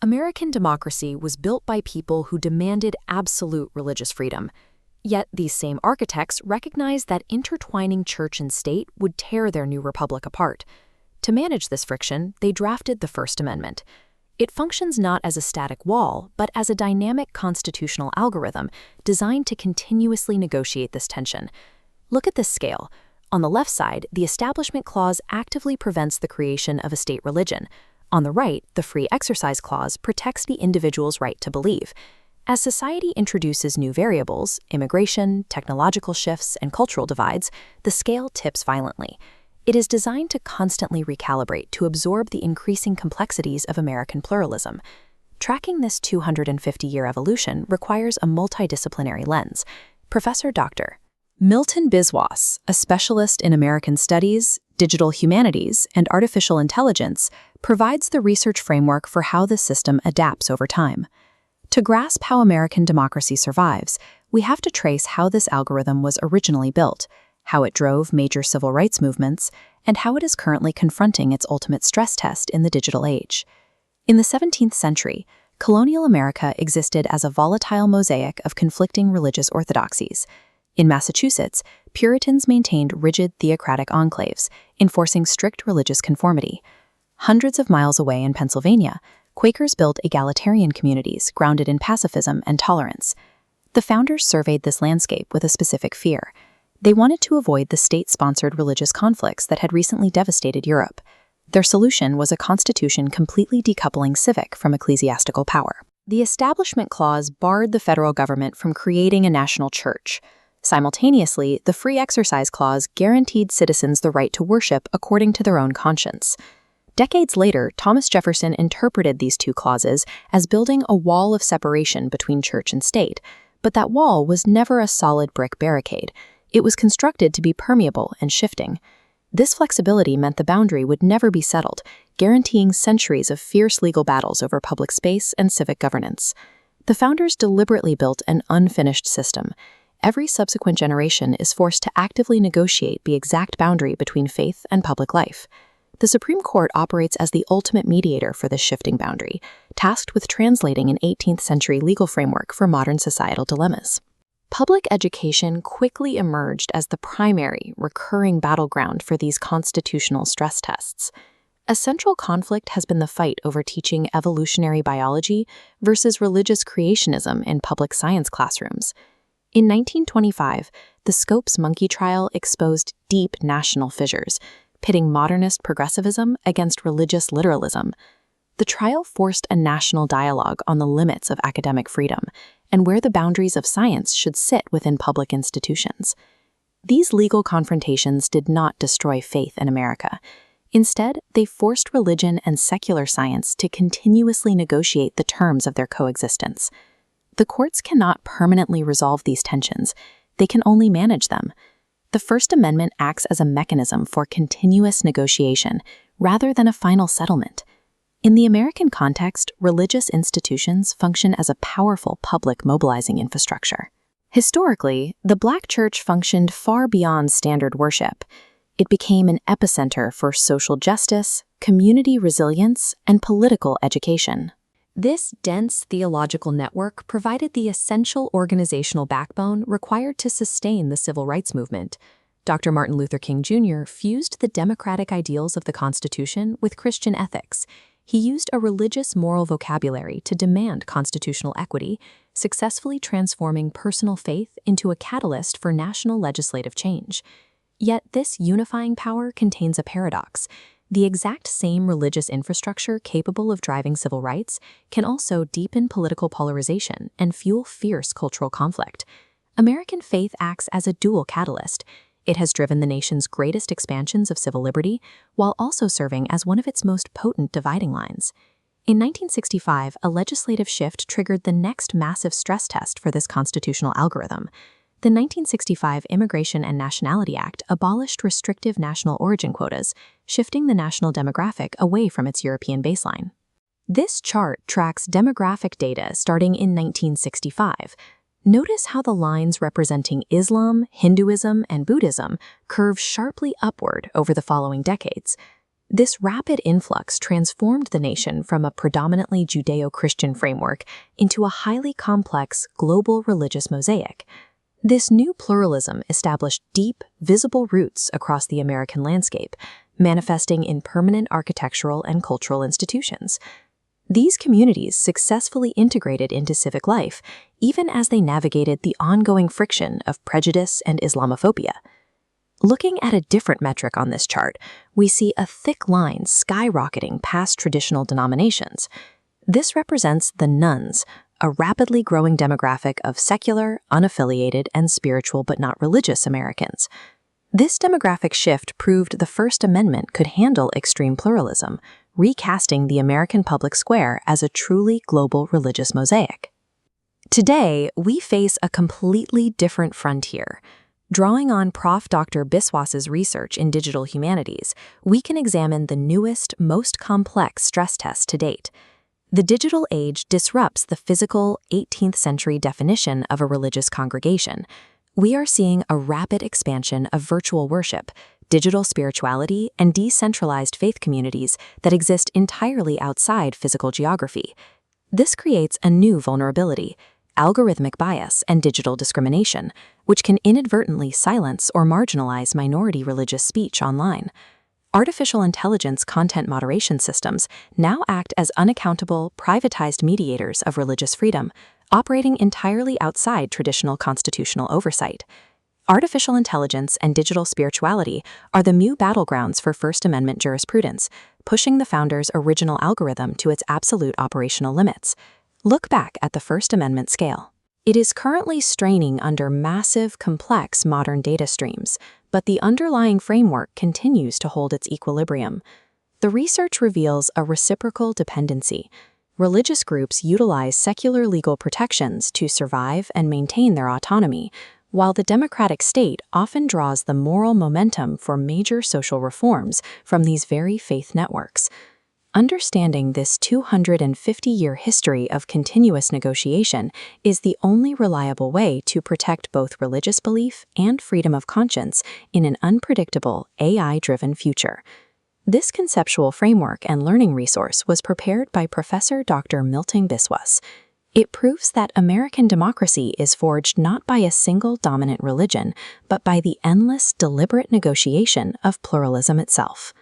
American democracy was built by people who demanded absolute religious freedom. Yet these same architects recognized that intertwining church and state would tear their new republic apart. To manage this friction, they drafted the First Amendment. It functions not as a static wall, but as a dynamic constitutional algorithm designed to continuously negotiate this tension. Look at this scale. On the left side, the Establishment Clause actively prevents the creation of a state religion. On the right, the Free Exercise Clause protects the individual's right to believe. As society introduces new variables, immigration, technological shifts, and cultural divides, the scale tips violently. It is designed to constantly recalibrate to absorb the increasing complexities of American pluralism. Tracking this 250-year evolution requires a multidisciplinary lens. Professor Dr. Milton Biswas, a specialist in American studies, digital humanities, and artificial intelligence, provides the research framework for how the system adapts over time. To grasp how American democracy survives, we have to trace how this algorithm was originally built, how it drove major civil rights movements, and how it is currently confronting its ultimate stress test in the digital age. In the 17th century, colonial America existed as a volatile mosaic of conflicting religious orthodoxies. In Massachusetts, Puritans maintained rigid theocratic enclaves, enforcing strict religious conformity. Hundreds of miles away in Pennsylvania, Quakers built egalitarian communities grounded in pacifism and tolerance. The founders surveyed this landscape with a specific fear. They wanted to avoid the state-sponsored religious conflicts that had recently devastated Europe. Their solution was a constitution completely decoupling civic from ecclesiastical power. The Establishment Clause barred the federal government from creating a national church. Simultaneously, the Free Exercise Clause guaranteed citizens the right to worship according to their own conscience. Decades later, Thomas Jefferson interpreted these two clauses as building a wall of separation between church and state, but that wall was never a solid brick barricade. It was constructed to be permeable and shifting. This flexibility meant the boundary would never be settled, guaranteeing centuries of fierce legal battles over public space and civic governance. The founders deliberately built an unfinished system. Every subsequent generation is forced to actively negotiate the exact boundary between faith and public life. The Supreme Court operates as the ultimate mediator for this shifting boundary, tasked with translating an 18th-century legal framework for modern societal dilemmas. Public education quickly emerged as the primary, recurring battleground for these constitutional stress tests. A central conflict has been the fight over teaching evolutionary biology versus religious creationism in public science classrooms. In 1925, the Scopes monkey trial exposed deep national fissures, pitting modernist progressivism against religious literalism. The trial forced a national dialogue on the limits of academic freedom and where the boundaries of science should sit within public institutions. These legal confrontations did not destroy faith in America. Instead, they forced religion and secular science to continuously negotiate the terms of their coexistence. The courts cannot permanently resolve these tensions. They can only manage them. The First Amendment acts as a mechanism for continuous negotiation rather than a final settlement. In the American context, religious institutions function as a powerful public mobilizing infrastructure. Historically, the Black church functioned far beyond standard worship. It became an epicenter for social justice, community resilience, and political education. This dense theological network provided the essential organizational backbone required to sustain the civil rights movement. Dr. Martin Luther King Jr. fused the democratic ideals of the Constitution with Christian ethics. He used a religious moral vocabulary to demand constitutional equity, successfully transforming personal faith into a catalyst for national legislative change. Yet this unifying power contains a paradox. The exact same religious infrastructure capable of driving civil rights can also deepen political polarization and fuel fierce cultural conflict. American faith acts as a dual catalyst. It has driven the nation's greatest expansions of civil liberty, while also serving as one of its most potent dividing lines. In 1965, a legislative shift triggered the next massive stress test for this constitutional algorithm. The 1965 Immigration and Nationality Act abolished restrictive national origin quotas, shifting the national demographic away from its European baseline. This chart tracks demographic data starting in 1965. Notice how the lines representing Islam, Hinduism, and Buddhism curve sharply upward over the following decades. This rapid influx transformed the nation from a predominantly Judeo-Christian framework into a highly complex global religious mosaic. This new pluralism established deep, visible roots across the American landscape, manifesting in permanent architectural and cultural institutions. These communities successfully integrated into civic life, even as they navigated the ongoing friction of prejudice and Islamophobia. Looking at a different metric on this chart, we see a thick line skyrocketing past traditional denominations. This represents the nones, a rapidly growing demographic of secular, unaffiliated, and spiritual but not religious Americans. This demographic shift proved the First Amendment could handle extreme pluralism, recasting the American public square as a truly global religious mosaic. Today, we face a completely different frontier. Drawing on Prof. Dr. Biswas's research in digital humanities, we can examine the newest, most complex stress test to date. The digital age disrupts the physical 18th century definition of a religious congregation. We are seeing a rapid expansion of virtual worship, digital spirituality, and decentralized faith communities that exist entirely outside physical geography. This creates a new vulnerability: algorithmic bias and digital discrimination, which can inadvertently silence or marginalize minority religious speech online. Artificial intelligence content moderation systems now act as unaccountable, privatized mediators of religious freedom, operating entirely outside traditional constitutional oversight. Artificial intelligence and digital spirituality are the new battlegrounds for First Amendment jurisprudence, pushing the founders' original algorithm to its absolute operational limits. Look back at the First Amendment scale. It is currently straining under massive, complex modern data streams, but the underlying framework continues to hold its equilibrium. The research reveals a reciprocal dependency. Religious groups utilize secular legal protections to survive and maintain their autonomy, while the democratic state often draws the moral momentum for major social reforms from these very faith networks. Understanding this 250-year history of continuous negotiation is the only reliable way to protect both religious belief and freedom of conscience in an unpredictable, AI-driven future. This conceptual framework and learning resource was prepared by Professor Dr. Milton Biswas. It proves that American democracy is forged not by a single dominant religion, but by the endless, deliberate negotiation of pluralism itself.